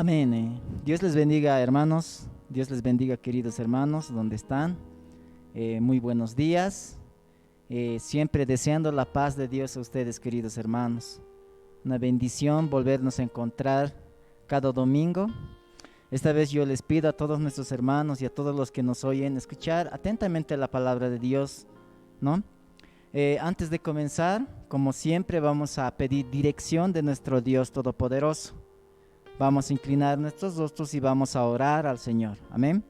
Amén. Dios les bendiga, hermanos. Dios les bendiga, queridos hermanos, donde están. Muy buenos días. Siempre deseando la paz de Dios a ustedes, queridos hermanos. Una bendición volvernos a encontrar cada domingo. Esta vez yo les pido a todos nuestros hermanos y a todos los que nos oyen escuchar atentamente la palabra de Dios, ¿no? Antes de comenzar, como siempre, vamos a pedir dirección de nuestro Dios Todopoderoso. Vamos a inclinar nuestros rostros y vamos a orar al Señor. Amén.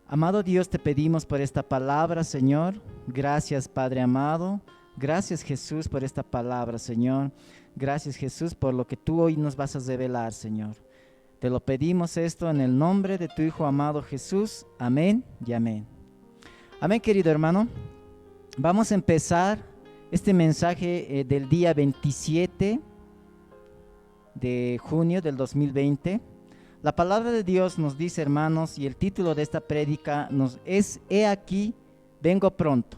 Amado Dios, te pedimos por esta palabra, Señor. Gracias, Padre amado. Gracias, Jesús, por esta palabra, Señor. Gracias, Jesús, por lo que tú hoy nos vas a revelar, Señor. Te lo pedimos esto en el nombre de tu Hijo amado Jesús. Amén y amén. Amén, querido hermano. Vamos a empezar este mensaje del día 27 de junio del 2020. La palabra de Dios nos dice, hermanos, y el título de esta prédica nos es He aquí, vengo pronto.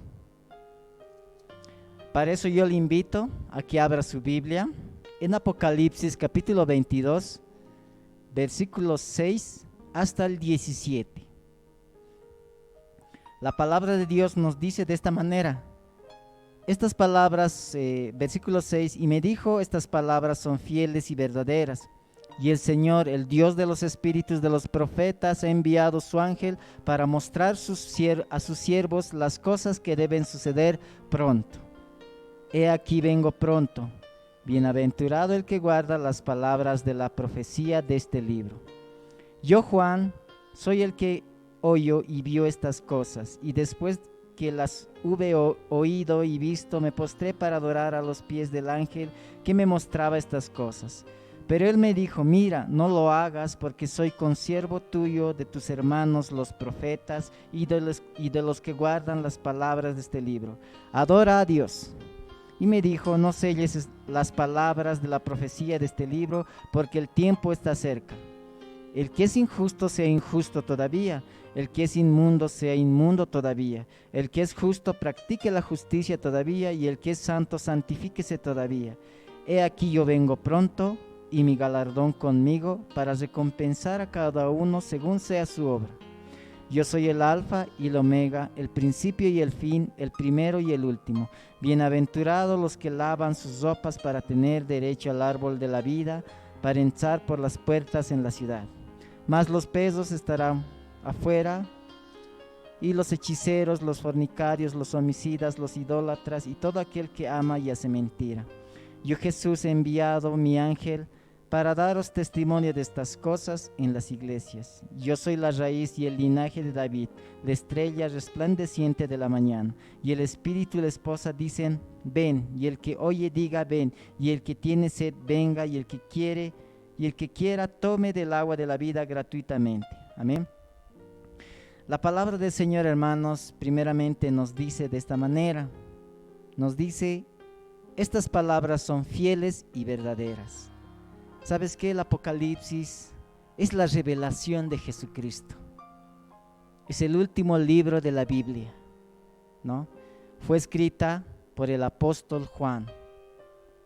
Para eso yo le invito a que abra su Biblia en Apocalipsis capítulo 22, versículos 6 hasta el 17. La palabra de Dios nos dice de esta manera. Estas palabras, versículo 6, y me dijo, estas palabras son fieles y verdaderas. Y el Señor, el Dios de los espíritus de los profetas, ha enviado su ángel para mostrar a sus siervos las cosas que deben suceder pronto. He aquí vengo pronto. Bienaventurado el que guarda las palabras de la profecía de este libro. Yo, Juan, soy el que oyó y vio estas cosas, y después que las hube oído y visto, me postré para adorar a los pies del ángel que me mostraba estas cosas. Pero él me dijo, mira, no lo hagas, porque soy consiervo tuyo, de tus hermanos los profetas, y de los que guardan las palabras de este libro. Adora a Dios. Y me dijo, no selles las palabras de la profecía de este libro, porque el tiempo está cerca. El que es injusto sea injusto todavía, el que es inmundo sea inmundo todavía, el que es justo practique la justicia todavía, y el que es santo santifíquese todavía. He aquí yo vengo pronto, y mi galardón conmigo, para recompensar a cada uno según sea su obra. Yo soy el Alfa y el Omega, el principio y el fin, el primero y el último. Bienaventurados los que lavan sus ropas para tener derecho al árbol de la vida, para entrar por las puertas en la ciudad. Mas los perros estarán afuera, y los hechiceros, los fornicarios, los homicidas, los idólatras y todo aquel que ama y hace mentira. Yo, Jesús, he enviado mi ángel para daros testimonio de estas cosas en las iglesias. Yo soy la raíz y el linaje de David, la estrella resplandeciente de la mañana. Y el espíritu y la esposa dicen, ven, y el que oye diga, ven, y el que tiene sed venga, y el que quiera tome del agua de la vida gratuitamente. Amén. La palabra del Señor, hermanos, primeramente nos dice de esta manera. Nos dice, estas palabras son fieles y verdaderas. ¿Sabes qué? El Apocalipsis es la revelación de Jesucristo. Es el último libro de la Biblia, ¿no? Fue escrita por el apóstol Juan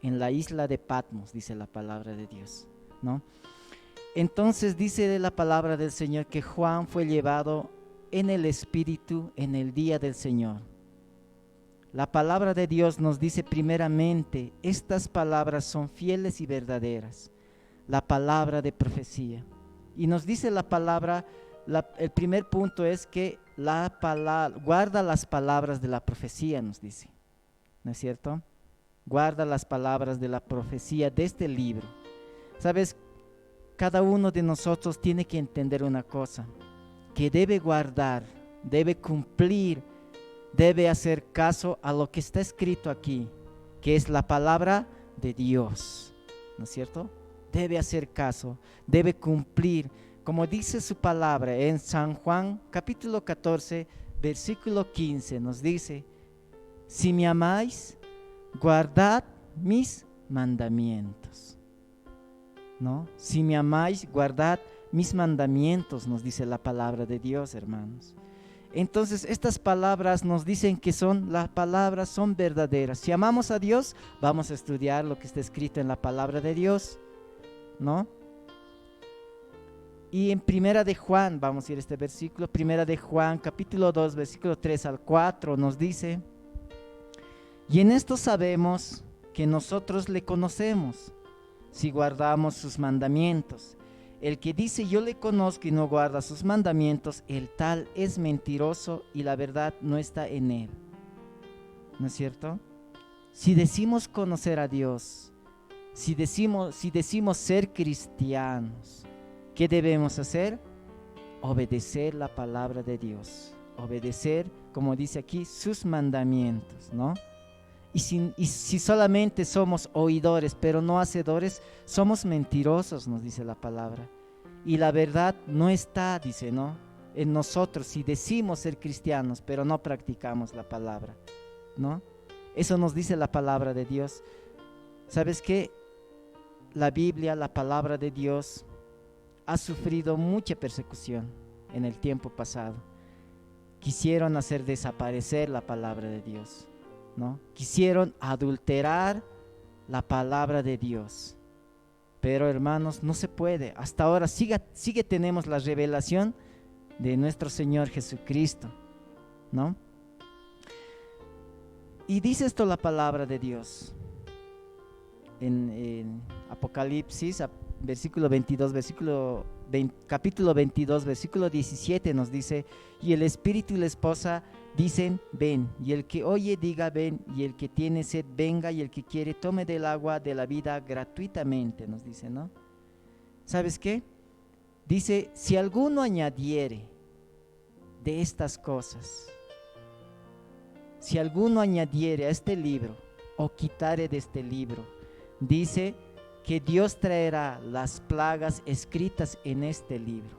en la isla de Patmos, dice la palabra de Dios, ¿no? Entonces dice de la palabra del Señor que Juan fue llevado en el Espíritu en el día del Señor. La palabra de Dios nos dice primeramente, estas palabras son fieles y verdaderas. La palabra de profecía. Y nos dice la palabra, el primer punto es que la palabra, guarda las palabras de la profecía, nos dice. ¿No es cierto? Guarda las palabras de la profecía de este libro. ¿Sabes? Cada uno de nosotros tiene que entender una cosa, que debe guardar, debe cumplir, debe hacer caso a lo que está escrito aquí, que es la palabra de Dios. ¿No es cierto? Debe hacer caso, debe cumplir, como dice su palabra en San Juan capítulo 14, versículo 15, nos dice, si me amáis, guardad mis mandamientos. ¿No? Si me amáis, guardad mis mandamientos, nos dice la palabra de Dios, hermanos. Entonces estas palabras nos dicen que las palabras son verdaderas. Si amamos a Dios, vamos a estudiar lo que está escrito en la palabra de Dios, ¿no? Y en Primera de Juan, vamos a ir a este versículo, Primera de Juan, capítulo 2, versículo 3 al 4, nos dice: y en esto sabemos que nosotros le conocemos, si guardamos sus mandamientos. El que dice yo le conozco y no guarda sus mandamientos, el tal es mentiroso y la verdad no está en él. ¿No es cierto? Si decimos conocer a Dios, si decimos ser cristianos, ¿qué debemos hacer? Obedecer la palabra de Dios, obedecer, como dice aquí, sus mandamientos, ¿no? Y si solamente somos oidores, pero no hacedores, somos mentirosos, nos dice la palabra. Y la verdad no está, dice, ¿no?, en nosotros, si decimos ser cristianos, pero no practicamos la palabra, ¿no? Eso nos dice la palabra de Dios. ¿Sabes qué? La Biblia, la palabra de Dios, ha sufrido mucha persecución en el tiempo pasado. Quisieron hacer desaparecer la palabra de Dios, ¿no? Quisieron adulterar la palabra de Dios. Pero hermanos, no se puede. Hasta ahora sigue tenemos la revelación de nuestro Señor Jesucristo, ¿no? Y dice esto la palabra de Dios en Apocalipsis, versículo 22, capítulo 22, versículo 17 nos dice: y el Espíritu y la esposa dicen ven, y el que oye diga ven, y el que tiene sed venga, y el que quiere tome del agua de la vida gratuitamente, nos dice, ¿no? ¿Sabes qué? Dice: si alguno añadiere de estas cosas, si alguno añadiere a este libro o quitare de este libro, dice que Dios traerá las plagas escritas en este libro.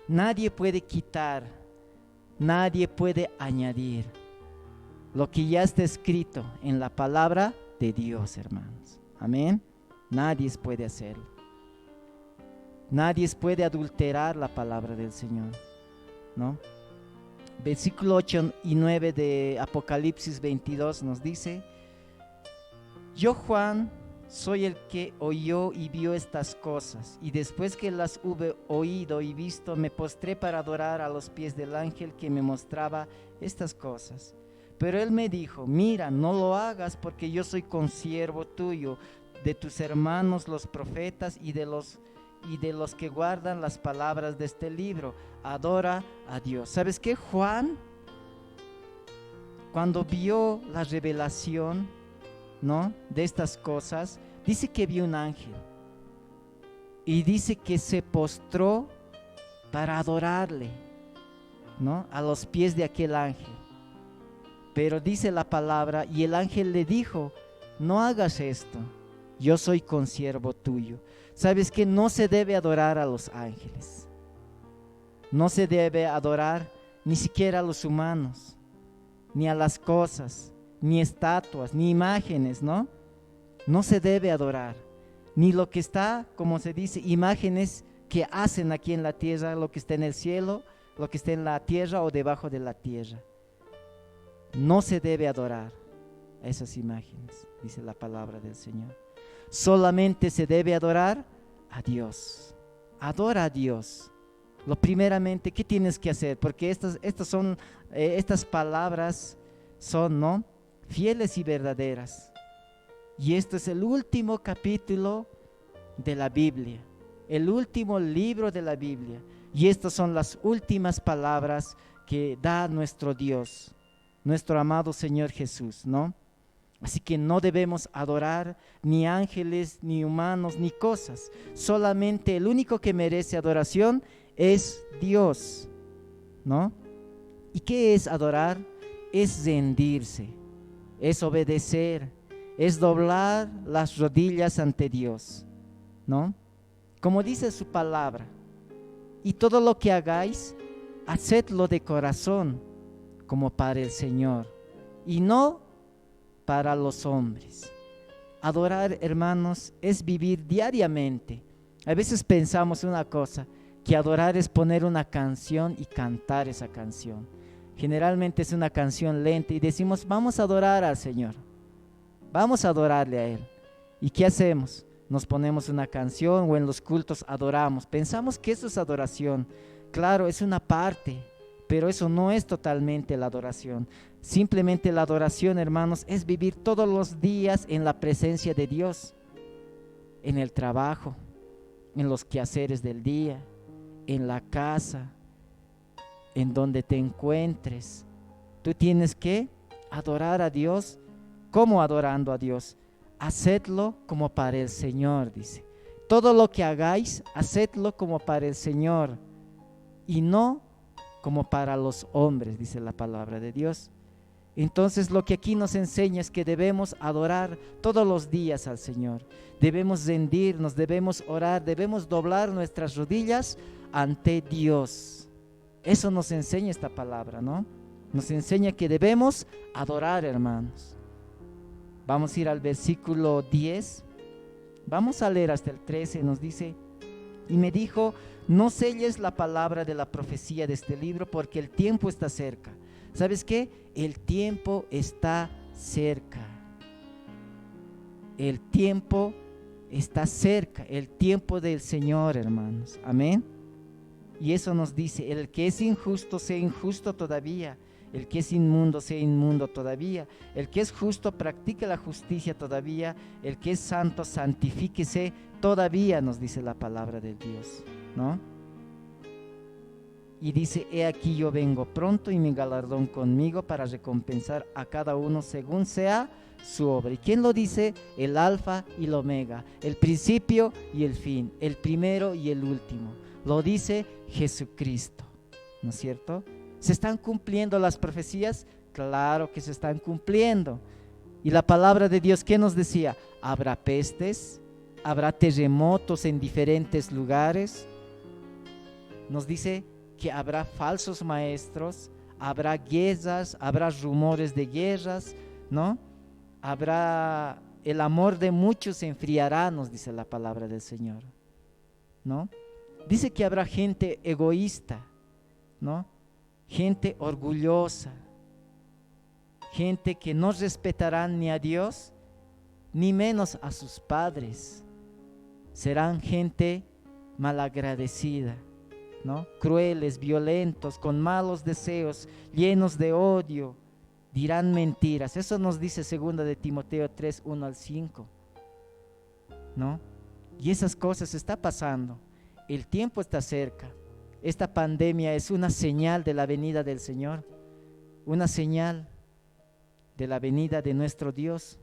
Nadie puede quitar, nadie puede añadir lo que ya está escrito en la palabra de Dios, hermanos. Amén. Nadie puede hacerlo. Nadie puede adulterar la palabra del Señor, ¿no? Versículo 8 y 9 de Apocalipsis 22 nos dice: yo, Juan, soy el que oyó y vio estas cosas, y después que las hube oído y visto, me postré para adorar a los pies del ángel que me mostraba estas cosas. Pero él me dijo: mira, no lo hagas, porque yo soy consiervo tuyo, de tus hermanos los profetas y de los que guardan las palabras de este libro. Adora a Dios. ¿Sabes qué? Juan, cuando vio la revelación, ¿no?, de estas cosas, dice que vio un ángel y dice que se postró para adorarle, ¿no?, a los pies de aquel ángel. Pero dice la palabra, y el ángel le dijo: no hagas esto, yo soy consiervo tuyo. ¿Sabes que no se debe adorar a los ángeles? No se debe adorar ni siquiera a los humanos, ni a las cosas, ni estatuas, ni imágenes, ¿no? No se debe adorar, ni lo que está, como se dice, imágenes que hacen aquí en la tierra, lo que está en el cielo, lo que está en la tierra o debajo de la tierra. No se debe adorar a esas imágenes, dice la palabra del Señor. Solamente se debe adorar a Dios. Adora a Dios. Lo primeramente, ¿qué tienes que hacer? Porque estas palabras son, ¿no?, fieles y verdaderas. Y esto es el último capítulo de la Biblia, el último libro de la Biblia. Y estas son las últimas palabras que da nuestro Dios, nuestro amado Señor Jesús, ¿no? Así que no debemos adorar ni ángeles, ni humanos, ni cosas. Solamente el único que merece adoración es Dios, ¿no? ¿Y qué es adorar? Es rendirse, es obedecer, es doblar las rodillas ante Dios, ¿no? Como dice su palabra: y todo lo que hagáis, hacedlo de corazón, como para el Señor, y no para los hombres. Adorar, hermanos, es vivir diariamente. A veces pensamos una cosa, que adorar es poner una canción y cantar esa canción. Generalmente es una canción lenta y decimos: vamos a adorar al Señor, vamos a adorarle a Él. ¿Y qué hacemos? nos ponemos una canción o en los cultos adoramos. Pensamos que eso es adoración. Claro, es una parte, pero eso no es totalmente la adoración. Simplemente la adoración, hermanos, es vivir todos los días en la presencia de Dios, en el trabajo, en los quehaceres del día, en la casa, en donde te encuentres. Tú tienes que adorar a Dios. ¿Cómo adorando a Dios? Hacedlo como para el Señor, dice. Todo lo que hagáis, hacedlo como para el Señor y no como para los hombres, dice la palabra de Dios. Entonces lo que aquí nos enseña es que debemos adorar todos los días al Señor. Debemos rendirnos, debemos orar, debemos doblar nuestras rodillas ante Dios. Eso nos enseña esta palabra, ¿no? Nos enseña que debemos adorar, hermanos. Vamos a ir al versículo 10. Vamos a leer hasta el 13. Nos dice: y me dijo, no selles la palabra de la profecía de este libro, porque el tiempo está cerca. ¿Sabes qué? El tiempo está cerca. El tiempo está cerca. El tiempo del Señor, hermanos. Amén. Y eso nos dice: el que es injusto, sea injusto todavía. El que es inmundo, sea inmundo todavía. El que es justo, practique la justicia todavía. El que es santo, santifíquese todavía, nos dice la palabra de Dios, ¿no? Y dice: he aquí yo vengo pronto y mi galardón conmigo para recompensar a cada uno según sea su obra. ¿Y quién lo dice? El alfa y el omega, el principio y el fin, el primero y el último. Lo dice Jesucristo, ¿no es cierto? ¿Se están cumpliendo las profecías? Claro que se están cumpliendo. Y la palabra de Dios, ¿qué nos decía? Habrá pestes, habrá terremotos en diferentes lugares. Nos dice que habrá falsos maestros, habrá guerras, habrá rumores de guerras, ¿no? Habrá, el amor de muchos se enfriará, nos dice la palabra del Señor, ¿no? Dice que habrá gente egoísta, ¿no? Gente orgullosa, gente que no respetarán ni a Dios, ni menos a sus padres. Serán gente malagradecida, ¿no? Crueles, violentos, con malos deseos, llenos de odio, dirán mentiras. Eso nos dice 2 de Timoteo 3, 1 al 5, ¿no? Y esas cosas está pasando. El tiempo está cerca. Esta pandemia es una señal de la venida del Señor, una señal de la venida de nuestro Dios,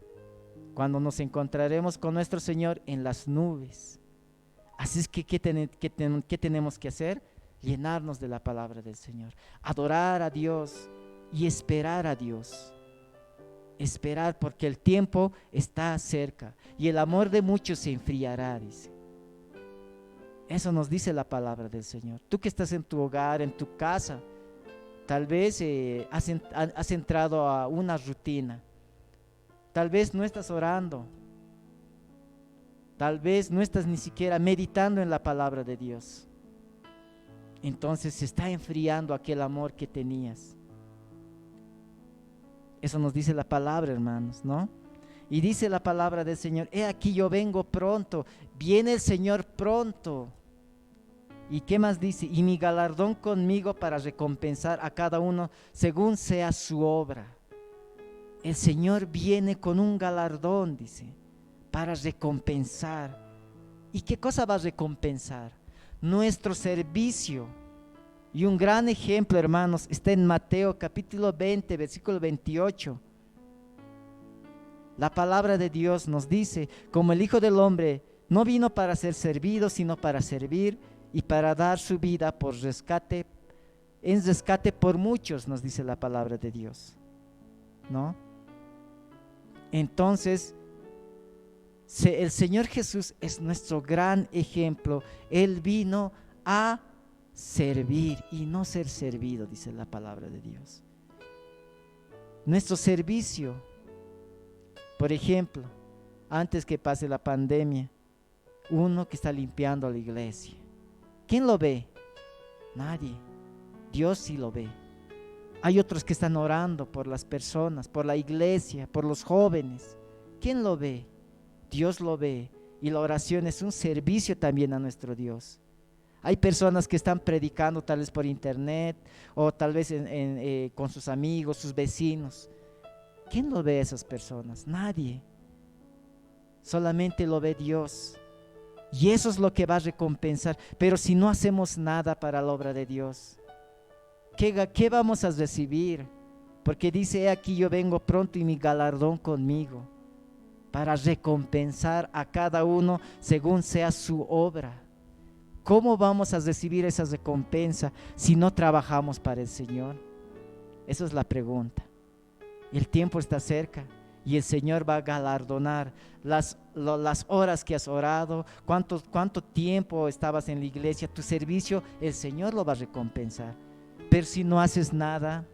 cuando nos encontraremos con nuestro Señor en las nubes. Así es que, ¿qué tenemos que hacer? Llenarnos de la palabra del Señor, adorar a Dios y esperar a Dios. Esperar, porque el tiempo está cerca y el amor de muchos se enfriará, dice. Eso nos dice la palabra del Señor. Tú que estás en tu hogar, en tu casa, tal vez has entrado a una rutina. Tal vez no estás orando. Tal vez no estás ni siquiera meditando en la palabra de Dios. Entonces se está enfriando aquel amor que tenías. Eso nos dice la palabra, hermanos, ¿no? Y dice la palabra del Señor: he aquí yo vengo pronto. Viene el Señor pronto. ¿Y qué más dice? Y mi galardón conmigo para recompensar a cada uno según sea su obra. El Señor viene con un galardón, dice, para recompensar. ¿Y qué cosa va a recompensar? Nuestro servicio. Y un gran ejemplo, hermanos, está en Mateo capítulo 20, versículo 28. La palabra de Dios nos dice: como el Hijo del Hombre no vino para ser servido, sino para servir y para dar su vida por rescate, en rescate por muchos, nos dice la palabra de Dios, ¿no? Entonces, el Señor Jesús es nuestro gran ejemplo. Él vino a servir y no ser servido, dice la palabra de Dios. Nuestro servicio, por ejemplo, antes que pase la pandemia, uno que está limpiando la iglesia, ¿quién lo ve? Nadie. Dios sí lo ve. Hay otros que están orando por las personas, por la iglesia, por los jóvenes. ¿Quién lo ve? Dios lo ve. Y la oración es un servicio también a nuestro Dios. Hay personas que están predicando tal vez por internet o tal vez con sus amigos, sus vecinos. ¿Quién lo ve a esas personas? Nadie. Solamente lo ve Dios. Y eso es lo que va a recompensar. Pero si no hacemos nada para la obra de Dios, ¿qué vamos a recibir? Porque dice: he aquí yo vengo pronto y mi galardón conmigo, para recompensar a cada uno según sea su obra. ¿Cómo vamos a recibir esa recompensa si no trabajamos para el Señor? Esa es la pregunta. El tiempo está cerca y el Señor va a galardonar las horas que has orado, cuánto tiempo estabas en la iglesia, tu servicio, el Señor lo va a recompensar. Pero si no haces nada,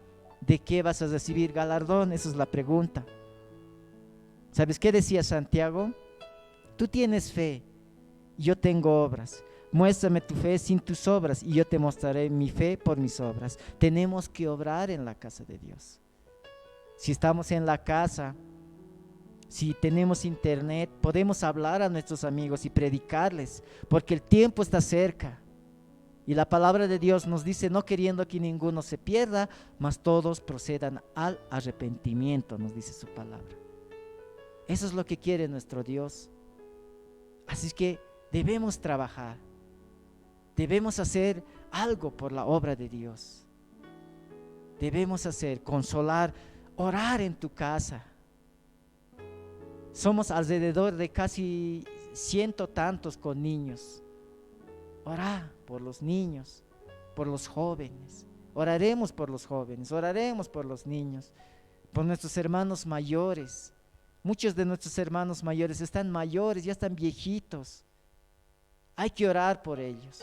¿de qué vas a recibir galardón? Esa es la pregunta. ¿Sabes qué decía Santiago? Tú tienes fe, yo tengo obras. Muéstrame tu fe sin tus obras y yo te mostraré mi fe por mis obras. Tenemos que obrar en la casa de Dios. Si estamos en la casa, si tenemos internet, podemos hablar a nuestros amigos y predicarles, porque el tiempo está cerca. Y la palabra de Dios nos dice: no queriendo que ninguno se pierda, mas todos procedan al arrepentimiento, nos dice su palabra. Eso es lo que quiere nuestro Dios. Así que debemos trabajar, debemos hacer algo por la obra de Dios. Debemos hacer, consolar, orar en tu casa. Somos alrededor de casi 100 tantos con niños. Orá por los niños, por los jóvenes. Oraremos por los jóvenes, oraremos por los niños, por nuestros hermanos mayores. Muchos de nuestros hermanos mayores están mayores, ya están viejitos. Hay que orar por ellos.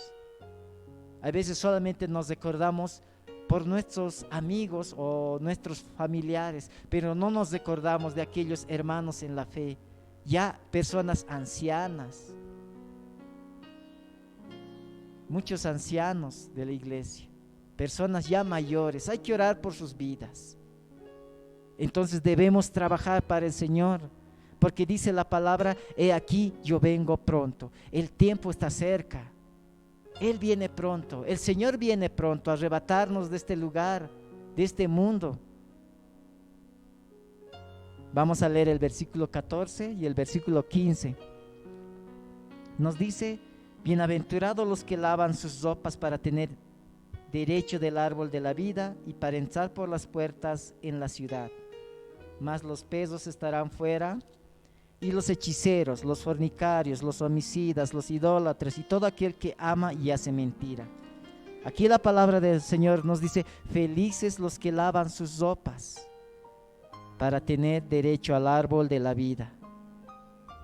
A veces solamente nos recordamos por nuestros amigos o nuestros familiares, pero no nos recordamos de aquellos hermanos en la fe, ya personas ancianas, muchos ancianos de la iglesia, personas ya mayores. Hay que orar por sus vidas. Entonces debemos trabajar para el Señor, porque dice la palabra: he aquí yo vengo pronto. El tiempo está cerca. Él viene pronto, el Señor viene pronto a arrebatarnos de este lugar, de este mundo. Vamos a leer el versículo 14 y el versículo 15. Nos dice: bienaventurados los que lavan sus ropas para tener derecho del árbol de la vida y para entrar por las puertas en la ciudad. Mas los perros estarán fuera, y los hechiceros, los fornicarios, los homicidas, los idólatras y todo aquel que ama y hace mentira. Aquí la palabra del Señor nos dice: felices los que lavan sus ropas para tener derecho al árbol de la vida.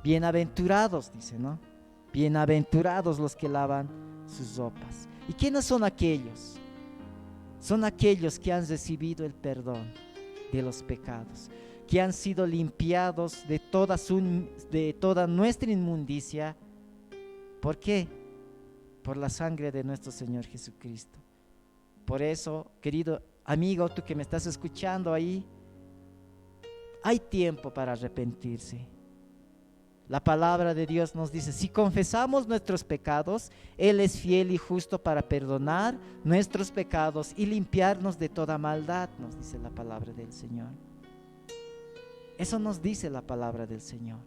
Bienaventurados, dice, ¿no? Bienaventurados los que lavan sus ropas. ¿Y quiénes son aquellos? Son aquellos que han recibido el perdón de los pecados, que han sido limpiados de toda nuestra inmundicia. ¿Por qué? Por la sangre de nuestro Señor Jesucristo. Por eso, querido amigo, tú que me estás escuchando ahí, hay tiempo para arrepentirse. La palabra de Dios nos dice: si confesamos nuestros pecados, Él es fiel y justo para perdonar nuestros pecados y limpiarnos de toda maldad, nos dice la palabra del Señor. Eso nos dice la palabra del Señor.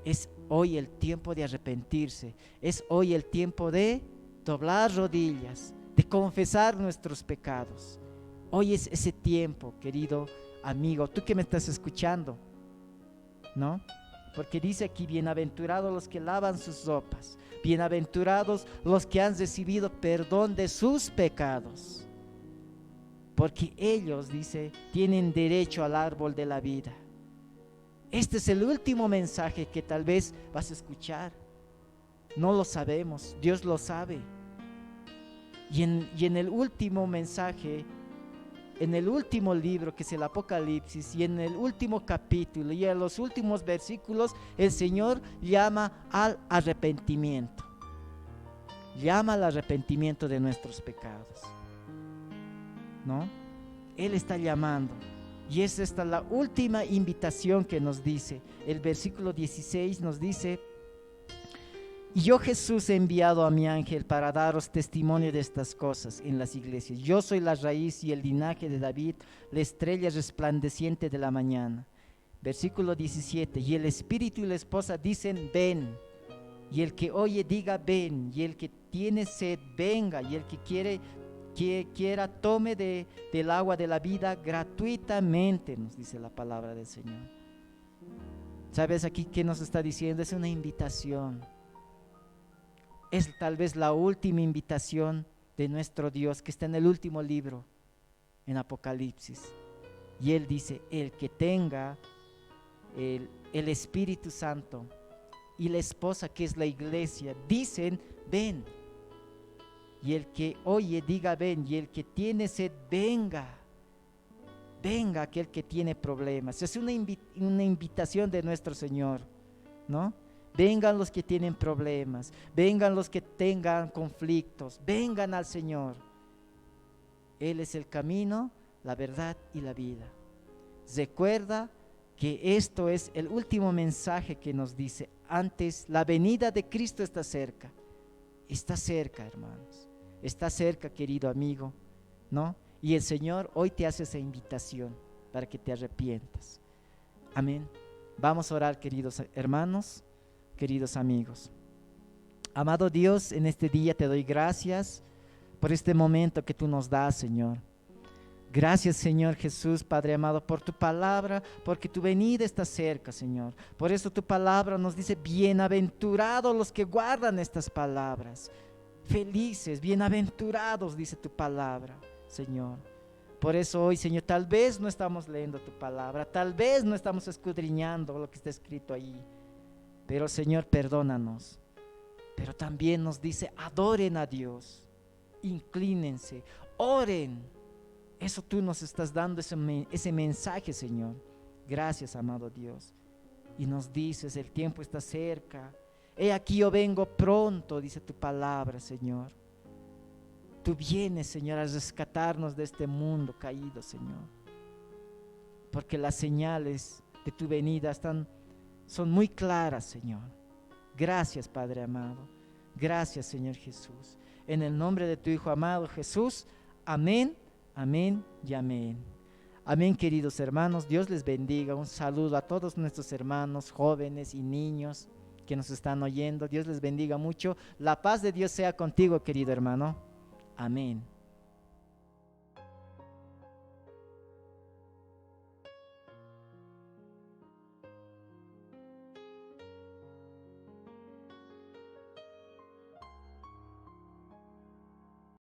Es hoy el tiempo de arrepentirse. Es hoy el tiempo de doblar rodillas, de confesar nuestros pecados. Hoy es ese tiempo, querido amigo, tú que me estás escuchando, ¿no? Porque dice aquí: bienaventurados los que lavan sus ropas, bienaventurados los que han recibido perdón de sus pecados, porque ellos, dice, tienen derecho al árbol de la vida. Este es el último mensaje que tal vez vas a escuchar. No lo sabemos, Dios lo sabe. Y en el último mensaje, en el último libro, que es el Apocalipsis, y en el último capítulo y en los últimos versículos, el Señor llama al arrepentimiento. Llama al arrepentimiento de nuestros pecados, ¿no? Él está llamando. Y es esta la última invitación que nos dice. El versículo 16 nos dice: y yo, Jesús, he enviado a mi ángel para daros testimonio de estas cosas en las iglesias. Yo soy la raíz y el linaje de David, la estrella resplandeciente de la mañana. Versículo 17, y el espíritu y la esposa dicen, ven. Y el que oye diga, ven. Y el que tiene sed, venga. Y el que quiera tome del agua de la vida gratuitamente, nos dice la palabra del Señor. ¿Sabes aquí qué nos está diciendo? Es una invitación. Es tal vez la última invitación de nuestro Dios, que está en el último libro, en Apocalipsis. Y Él dice, el que tenga el Espíritu Santo y la esposa, que es la iglesia, dicen, ven. Y el que oye diga, ven. Y el que tiene sed, venga. Venga aquel que tiene problemas. Es una invitación de nuestro Señor, ¿no? Vengan los que tienen problemas, vengan los que tengan conflictos, vengan al Señor. Él es el camino, la verdad y la vida. Recuerda que esto es el último mensaje que nos dice. Antes, la venida de Cristo está cerca. Está cerca, hermanos. Está cerca, querido amigo, ¿no? Y el Señor hoy te hace esa invitación para que te arrepientas. Amén. Vamos a orar, queridos hermanos, queridos amigos. Amado Dios, en este día te doy gracias por este momento que tú nos das, Señor. Gracias, Señor Jesús, Padre amado, por tu palabra, porque tu venida está cerca, Señor. Por eso tu palabra nos dice, bienaventurados los que guardan estas palabras. Felices, bienaventurados, dice tu palabra, Señor. Por eso hoy, Señor, tal vez no estamos leyendo tu palabra, tal vez no estamos escudriñando lo que está escrito ahí. Pero, Señor, perdónanos. Pero también nos dice, adoren a Dios, inclínense, oren. Eso tú nos estás dando, ese mensaje, Señor. Gracias, amado Dios. Y nos dices, el tiempo está cerca. He aquí yo vengo pronto, dice tu palabra, Señor. Tú vienes, Señor, a rescatarnos de este mundo caído, Señor. Porque las señales de tu venida son muy claras, Señor. Gracias, Padre amado. Gracias, Señor Jesús. En el nombre de tu Hijo amado Jesús. Amén, amén y amén. Amén, queridos hermanos. Dios les bendiga. Un saludo a todos nuestros hermanos, jóvenes y niños que nos están oyendo. Dios les bendiga mucho. La paz de Dios sea contigo, querido hermano. Amén.